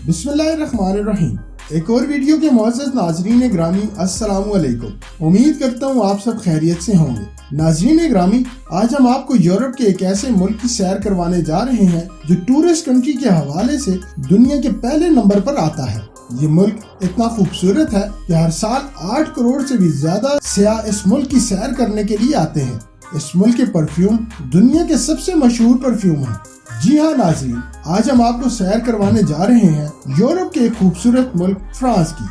बिस्मिल्लाहिर्रहमानिर्रहीम। एक और वीडियो के मुअज़्ज़ज़ नाज़रीन ग्रामी, अस्सलामु अलैकुम। उम्मीद करता हूँ आप सब खैरियत से होंगे। नाज़रीन ग्रामी, आज हम आपको यूरोप के एक ऐसे मुल्क की सैर करवाने जा रहे हैं जो टूरिस्ट कंट्री के हवाले से दुनिया के पहले नंबर पर आता है। ये मुल्क इतना खूबसूरत है कि हर साल 8 करोड़ से भी ज्यादा सयाह इस मुल्क की सैर करने के लिए आते हैं। इस मुल्क के परफ्यूम दुनिया के सबसे मशहूर परफ्यूम हैं। जी हाँ नाज़रीन, आज हम आपको सैर करवाने जा रहे हैं यूरोप के एक खूबसूरत मुल्क फ्रांस की।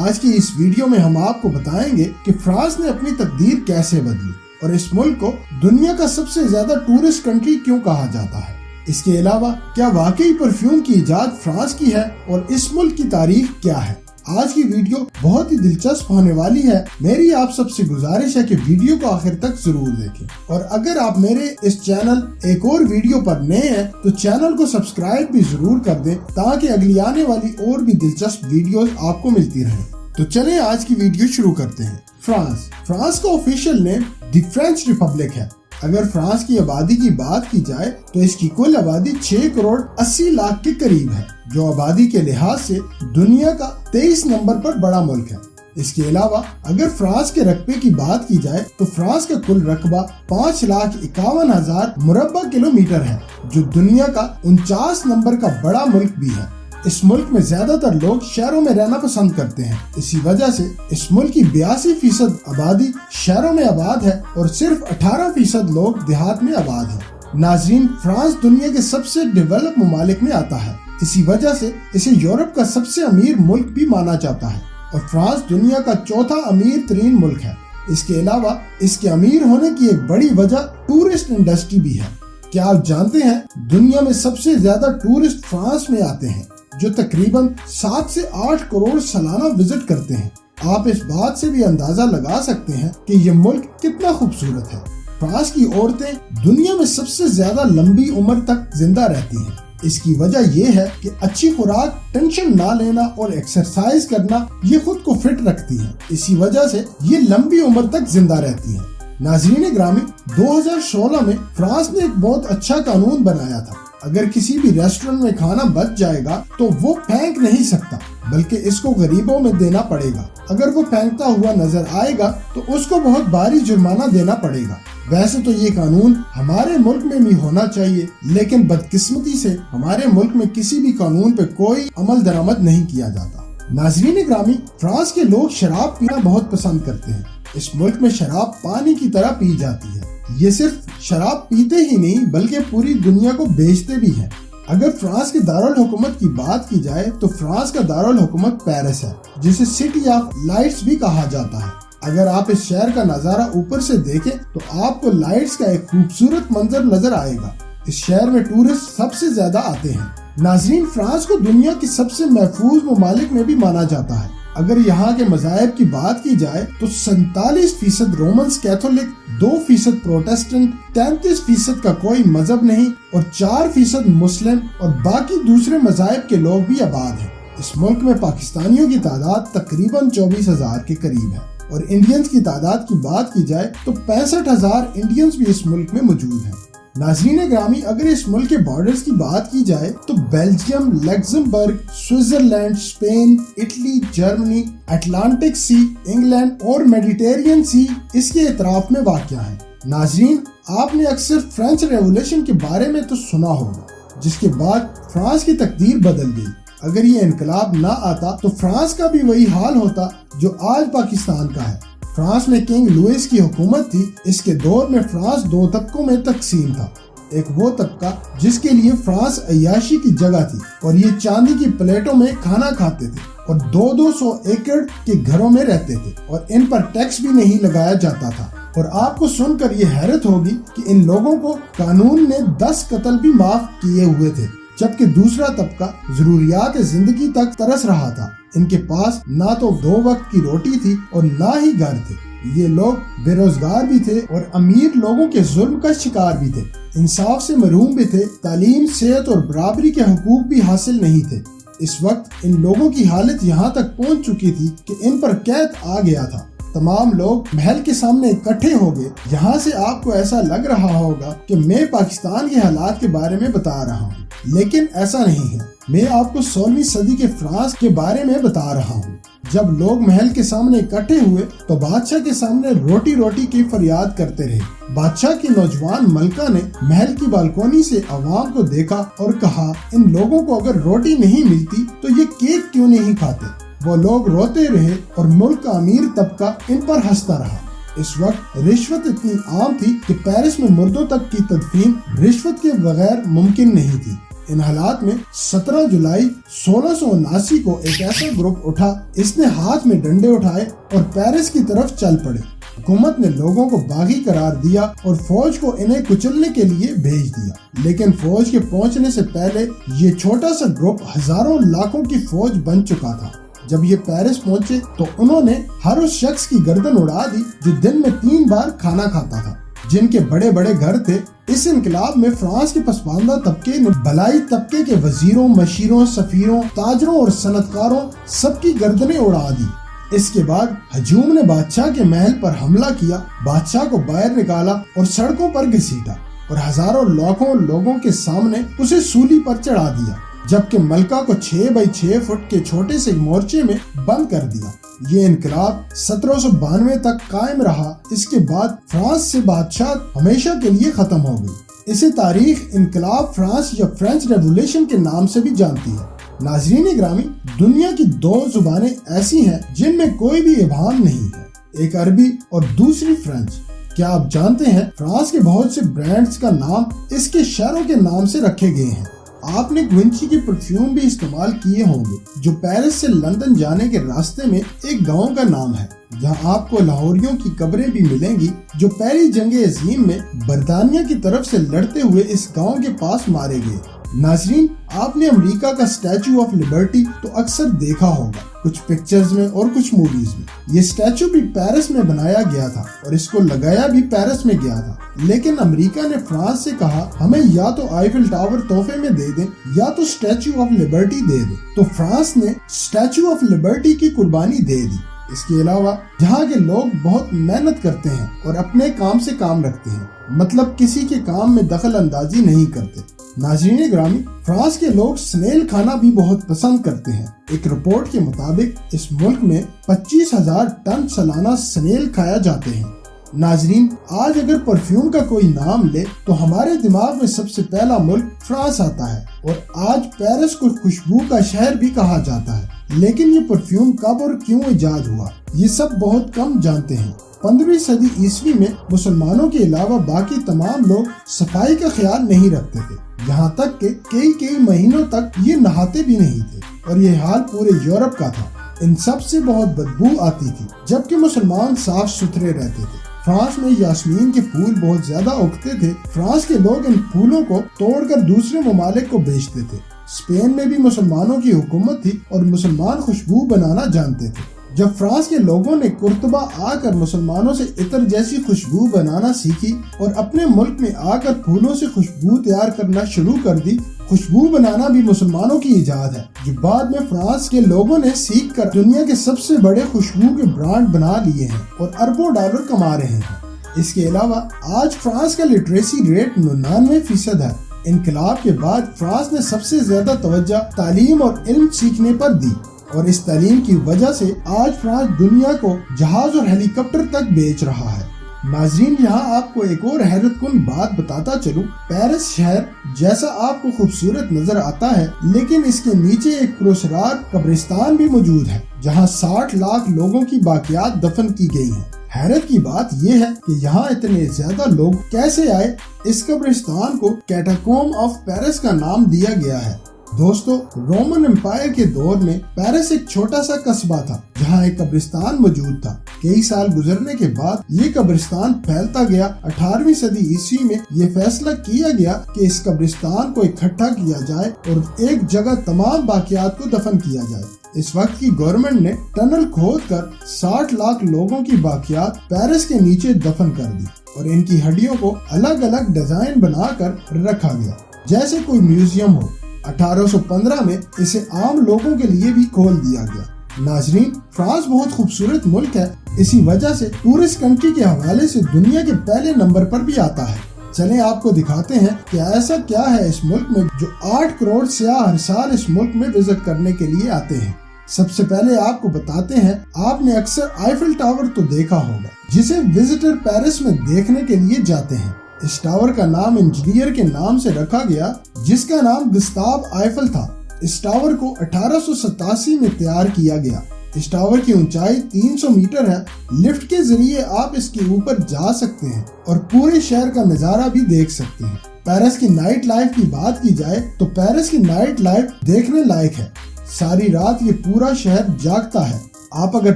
आज की इस वीडियो में हम आपको बताएंगे कि फ्रांस ने अपनी तकदीर कैसे बदली और इस मुल्क को दुनिया का सबसे ज्यादा टूरिस्ट कंट्री क्यों कहा जाता है। इसके अलावा क्या वाकई परफ्यूम की इजाद फ्रांस की है और इस मुल्क की तारीख क्या है। आज की वीडियो बहुत ही दिलचस्प होने वाली है। मेरी आप सबसे गुजारिश है कि वीडियो को आखिर तक जरूर देखें और अगर आप मेरे इस चैनल एक और वीडियो पर नए हैं तो चैनल को सब्सक्राइब भी जरूर कर दें ताकि अगली आने वाली और भी दिलचस्प वीडियोस आपको मिलती रहें। तो चलें आज की वीडियो शुरू करते हैं। फ्रांस का official name the French Republic है। अगर फ्रांस की आबादी की बात की जाए तो इसकी कुल आबादी 6 करोड़ 80 लाख के करीब है, जो आबादी के लिहाज से दुनिया का 23 नंबर पर बड़ा मुल्क है। इसके अलावा अगर फ्रांस के रकबे की बात की जाए तो फ्रांस का कुल रकबा 5,51,000 मुरब्बा किलोमीटर है, जो दुनिया का 49 नंबर का बड़ा मुल्क भी है। इस मुल्क में ज्यादातर लोग शहरों में रहना पसंद करते हैं। इसी वजह से इस मुल्क की 82% आबादी शहरों में आबाद है और सिर्फ 18% लोग देहात में आबाद हैं। नाज़रीन, फ्रांस दुनिया के सबसे डेवलप ममालिक में आता है। इसी वजह से इसे यूरोप का सबसे अमीर मुल्क भी माना जाता है और फ्रांस दुनिया का चौथा अमीर तरीन मुल्क है। इसके अलावा इसके अमीर होने की एक बड़ी वजह टूरिस्ट इंडस्ट्री भी है। क्या आप जानते हैं दुनिया में सबसे ज्यादा टूरिस्ट फ्रांस में आते हैं, जो तकरीबन 7 से 8 करोड़ सालाना विजिट करते हैं। आप इस बात से भी अंदाजा लगा सकते हैं कि ये मुल्क कितना खूबसूरत है। फ्रांस की औरतें दुनिया में सबसे ज्यादा लंबी उम्र तक जिंदा रहती हैं। इसकी वजह यह है कि अच्छी खुराक, टेंशन ना लेना और एक्सरसाइज करना ये खुद को फिट रखती हैं। इसी वजह से ये लंबी उम्र तक जिंदा रहती हैं। नाज़रीन ग्रामी, 2016 में फ्रांस ने एक बहुत अच्छा कानून बनाया था। अगर किसी भी रेस्टोरेंट में खाना बच जाएगा तो वो फेंक नहीं सकता, बल्कि इसको गरीबों में देना पड़ेगा। अगर वो फेंकता हुआ नजर आएगा तो उसको बहुत भारी जुर्माना देना पड़ेगा। वैसे तो ये कानून हमारे मुल्क में भी होना चाहिए, लेकिन बदकिस्मती से हमारे मुल्क में किसी भी कानून पे कोई अमल दरामद नहीं किया जाता। नाज़रीन ग्रामी, फ्रांस के लोग शराब पीना बहुत पसंद करते हैं। इस मुल्क में शराब पानी की तरह पी जाती है। ये सिर्फ शराब पीते ही नहीं बल्कि पूरी दुनिया को बेचते भी हैं। अगर फ्रांस के दारुल हुकूमत की बात की जाए तो फ्रांस का दारुल हुकूमत पेरिस है, जिसे सिटी ऑफ लाइट्स भी कहा जाता है। अगर आप इस शहर का नजारा ऊपर से देखें तो आपको लाइट्स का एक खूबसूरत मंजर नजर आएगा। इस शहर में टूरिस्ट सबसे ज्यादा आते हैं। नाज़रीन, फ्रांस को दुनिया की सबसे महफूज ममालिक में भी माना जाता है। अगर यहाँ के मज़ाहिब की बात की जाए तो 47% रोमन्स कैथोलिक, 2% प्रोटेस्टेंट, 33% का कोई मजहब नहीं और 4% मुस्लिम और बाकी दूसरे मज़ाहिब के लोग भी आबाद हैं। इस मुल्क में पाकिस्तानियों की तादाद तकरीबन 24,000 के करीब है और इंडियंस की तादाद की बात की जाए तो 65,000 इंडियंस भी इस मुल्क में मौजूद हैं। नाज़रीन ग्रामी, अगर इस मुल्क के बॉर्डर्स की बात की जाए तो Belgium, Luxembourg, Switzerland, Spain, Italy, Germany, Atlantic सी, इंग्लैंड और मेडिटेरियन सी इसके इतराफ में वाक़या है। नाज़रीन, आपने अक्सर फ्रेंच रेवोल्यूशन के बारे में तो सुना होगा, जिसके बाद फ्रांस की तकदीर बदल गई। अगर ये इनकलाब ना आता तो फ्रांस का भी वही हाल होता जो आज पाकिस्तान का है। फ्रांस में किंग लुइस की हुकूमत थी। इसके दौर में फ्रांस 2 तबकों में तकसीम था। एक वो तबका जिसके लिए फ्रांस अय्याशी की जगह थी और ये चांदी की प्लेटों में खाना खाते थे और 200 एकड़ के घरों में रहते थे और इन पर टैक्स भी नहीं लगाया जाता था। और आपको सुनकर ये हैरत होगी कि इन लोगों को कानून ने 10 कत्ल भी माफ किए हुए थे, जबकि दूसरा तबका जरूरियात जिंदगी तक तरस रहा था। इनके पास ना तो 2 वक्त की रोटी थी और ना ही घर थे। ये लोग बेरोजगार भी थे और अमीर लोगों के जुल्म का शिकार भी थे। इंसाफ से महरूम भी थे। तालीम, सेहत और बराबरी के हुकूक भी हासिल नहीं थे। इस वक्त इन लोगों की हालत यहाँ तक पहुँच चुकी थी कि इन पर कैद आ गया था। तमाम लोग महल के सामने इकट्ठे हो गए। यहाँ से आपको ऐसा लग रहा होगा कि मैं पाकिस्तान के हालात के बारे में बता रहा हूँ, लेकिन ऐसा नहीं है। मैं आपको 16वीं सदी के फ्रांस के बारे में बता रहा हूँ। जब लोग महल के सामने इकट्ठे हुए तो बादशाह के सामने रोटी रोटी की फरियाद करते रहे। बादशाह की नौजवान मलका ने महल की बालकोनी से अवाम को देखा और कहा, इन लोगों को अगर रोटी नहीं मिलती तो ये केक क्यों नहीं खाते। वो लोग रोते रहे और मुल्क का अमीर तबका इन पर हंसता रहा। इस वक्त रिश्वत इतनी आम थी कि पेरिस में मुर्दों तक की तदफीन रिश्वत के बगैर मुमकिन नहीं थी। इन हालात में 17 जुलाई 1679 को एक ऐसा ग्रुप उठा, इसने हाथ में डंडे उठाए और पेरिस की तरफ चल पड़े। हुकूमत ने लोगों को बागी करार दिया और फौज को इन्हें कुचलने के लिए भेज दिया। लेकिन फौज के पहुंचने से पहले ये छोटा सा ग्रुप हजारों लाखों की फौज बन चुका था। जब ये पेरिस पहुंचे तो उन्होंने हर उस शख्स की गर्दन उड़ा दी जो दिन में 3 बार खाना खाता था, जिनके बड़े बड़े घर थे। इस इनकलाब में फ्रांस के पसमानदा तबके ने भलाई तबके के वजीरों, मशीरों, सफीरों, ताजरों और सनतकारों सबकी गर्दनें उड़ा दी। इसके बाद हजूम ने बादशाह के महल पर हमला किया, बादशाह को बाहर निकाला और सड़कों पर घसीटा और हजारों लाखों लोगों के सामने उसे सूली पर चढ़ा दिया, जबकि मलका को 6 बाई 6 फुट के छोटे से मोर्चे में बंद कर दिया। ये इनकलाब 1792 तक कायम रहा। इसके बाद फ्रांस से बादशाह हमेशा के लिए खत्म हो गई। इसे तारीख इनकलाब फ्रांस या फ्रेंच रेवोल्यूशन के नाम से भी जानती है। नाज़रीन ग्रामी, दुनिया की 2 जुबानें ऐसी हैं जिनमें कोई भी इबाहम नहीं है, एक अरबी और दूसरी फ्रेंच। क्या आप जानते हैं फ्रांस के बहुत से ब्रांड्स का नाम इसके शहरों के नाम से रखे गए हैं। आपने ग्विंची के परफ्यूम भी इस्तेमाल किए होंगे, जो पेरिस से लंदन जाने के रास्ते में एक गांव का नाम है, जहां आपको लाहौरियों की कब्रें भी मिलेंगी जो पहली जंग अजीम में बरतानिया की तरफ से लड़ते हुए इस गांव के पास मारे गए। नाज़रीन, आपने अमेरिका का स्टैचू ऑफ लिबर्टी तो अक्सर देखा होगा, कुछ पिक्चर्स में और कुछ मूवीज में। ये स्टैचू भी पेरिस में बनाया गया था और इसको लगाया भी पेरिस में गया था। लेकिन अमेरिका ने फ्रांस से कहा, हमें या तो आईफिल टावर तोहफे में दे दें या तो स्टैचू ऑफ लिबर्टी दे दें। तो फ्रांस ने स्टैचू ऑफ लिबर्टी की कुर्बानी दे दी। इसके अलावा यहाँ के लोग बहुत मेहनत करते हैं और अपने काम से काम रखते हैं, मतलब किसी के काम में दखल अंदाजी नहीं करते। नाज़रीन ग्रामी, फ्रांस के लोग स्नेल खाना भी बहुत पसंद करते हैं। एक रिपोर्ट के मुताबिक इस मुल्क में 25,000 टन सालाना स्नेल खाया जाते हैं। नाज़रीन, आज अगर परफ्यूम का कोई नाम ले तो हमारे दिमाग में सबसे पहला मुल्क फ्रांस आता है और आज पेरिस को खुशबू का शहर भी कहा जाता है। लेकिन ये परफ्यूम कब और क्यों इजाद हुआ, ये सब बहुत कम जानते हैं। 15वीं सदी ईस्वी में मुसलमानों के अलावा बाकी तमाम लोग सफाई का ख्याल नहीं रखते थे, यहाँ तक कि कई महीनों तक ये नहाते भी नहीं थे और ये हाल पूरे यूरोप का था। इन सब से बहुत बदबू आती थी, जबकि मुसलमान साफ सुथरे रहते थे। फ्रांस में यास्मीन के फूल बहुत ज्यादा उगते थे। फ्रांस के लोग इन फूलों को तोड़कर दूसरे ममालिक को बेचते थे। स्पेन में भी मुसलमानों की हुकूमत थी और मुसलमान खुशबू बनाना जानते थे। जब फ्रांस के लोगों ने कुर्तबा आकर मुसलमानों से इत्र जैसी खुशबू बनाना सीखी और अपने मुल्क में आकर फूलों से खुशबू तैयार करना शुरू कर दी, खुशबू बनाना भी मुसलमानों की इजाद है, जो बाद में फ्रांस के लोगों ने सीख कर दुनिया के सबसे बड़े खुशबू के ब्रांड बना लिए हैं और अरबों डॉलर कमा रहे हैं। इसके अलावा आज फ्रांस का लिटरेसी रेट 99% है। इनकलाब के बाद फ्रांस ने सबसे ज्यादा तवज्जो तालीम और इल्म सीखने पर दी और इस तालीम की वजह से आज फ्रांस दुनिया को जहाज और हेलीकॉप्टर तक बेच रहा है। नाज़रीन, यहाँ आपको एक और हैरत कुन बात बताता चलूं। पेरिस शहर जैसा आपको खूबसूरत नजर आता है, लेकिन इसके नीचे एक पुरस्कार कब्रिस्तान भी मौजूद है, जहाँ 60 लाख लोगों की बाकियात दफन की गई हैं। हैरत की बात यह है कि यहाँ इतने ज्यादा लोग कैसे आए। इस कब्रिस्तान को कैटाकोम्ब ऑफ पेरिस का नाम दिया गया है। दोस्तों, रोमन एम्पायर के दौर में पेरिस एक छोटा सा कस्बा था जहाँ एक कब्रिस्तान मौजूद था। कई साल गुजरने के बाद ये कब्रिस्तान फैलता गया। 18वीं सदी ईस्वी में ये फैसला किया गया कि इस कब्रिस्तान को इकट्ठा किया जाए और एक जगह तमाम बाकियात को दफन किया जाए। इस वक्त की गवर्नमेंट ने टनल खोदकर 60 लाख लोगों की बाकियात पेरिस के नीचे दफन कर दी और इनकी हड्डियों को अलग अलग डिजाइन बनाकर रखा गया, जैसे कोई म्यूजियम हो। 1815 में इसे आम लोगों के लिए भी खोल दिया गया। नाजरीन, फ्रांस बहुत खूबसूरत मुल्क है। इसी वजह से टूरिस्ट कंट्री के हवाले से दुनिया के पहले नंबर पर भी आता है। चलें आपको दिखाते हैं कि ऐसा क्या है इस मुल्क में जो 8 करोड़ सियाह हर साल इस मुल्क में विजिट करने के लिए आते हैं। सबसे पहले आपको बताते हैं, आपने अक्सर आईफिल टावर तो देखा होगा, जिसे विजिटर पेरिस में देखने के लिए जाते हैं। इस टावर का नाम इंजीनियर के नाम से रखा गया, जिसका नाम गुस्ताव आईफल था। इस टावर को 1887 में तैयार किया गया। इस टावर की ऊंचाई 300 मीटर है। लिफ्ट के जरिए आप इसके ऊपर जा सकते हैं और पूरे शहर का नजारा भी देख सकते हैं। पेरिस की नाइट लाइफ की बात की जाए तो पेरिस की नाइट लाइफ देखने लायक है। सारी रात ये पूरा शहर जागता है। आप अगर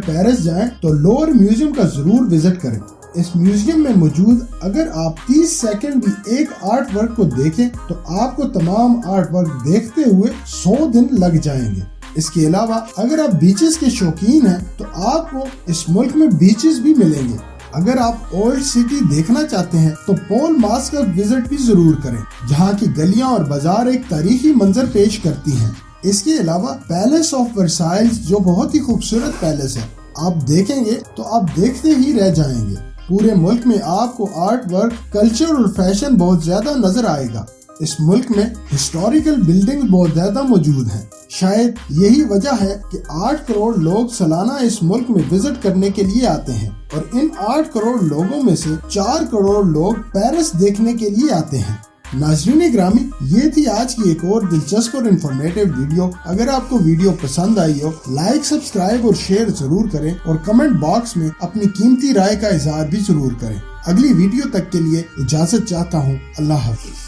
पेरिस जाएं तो लोवर म्यूजियम का जरूर विजिट करें। इस म्यूजियम में मौजूद अगर आप 30 सेकंड भी एक आर्ट वर्क को देखें तो आपको तमाम आर्ट वर्क देखते हुए 100 दिन लग जाएंगे। इसके अलावा अगर आप बीचेस के शौकीन हैं तो आपको इस मुल्क में बीचेस भी मिलेंगे। अगर आप ओल्ड सिटी देखना चाहते हैं तो पॉल मार्श का विजिट भी जरूर करें, जहाँ की गलियां और बाजार एक तारीखी मंजर पेश करती हैं। इसके अलावा पैलेस ऑफ वर्साइल्स, जो बहुत ही खूबसूरत पैलेस है, आप देखेंगे तो आप देखते ही रह जाएंगे। पूरे मुल्क में आपको आर्ट वर्क, कल्चर और फैशन बहुत ज्यादा नजर आएगा। इस मुल्क में हिस्टोरिकल बिल्डिंग्स बहुत ज्यादा मौजूद हैं। शायद यही वजह है कि 8 करोड़ लोग सालाना इस मुल्क में विजिट करने के लिए आते हैं और इन 8 करोड़ लोगों में से 4 करोड़ लोग पेरिस देखने के लिए आते हैं। नाज़रीन ग्रामी, ये थी आज की एक और दिलचस्प और इंफॉर्मेटिव वीडियो। अगर आपको वीडियो पसंद आई हो, लाइक, सब्सक्राइब और शेयर जरूर करें और कमेंट बॉक्स में अपनी कीमती राय का इजहार भी जरूर करें। अगली वीडियो तक के लिए इजाजत चाहता हूँ। अल्लाह हाफिज।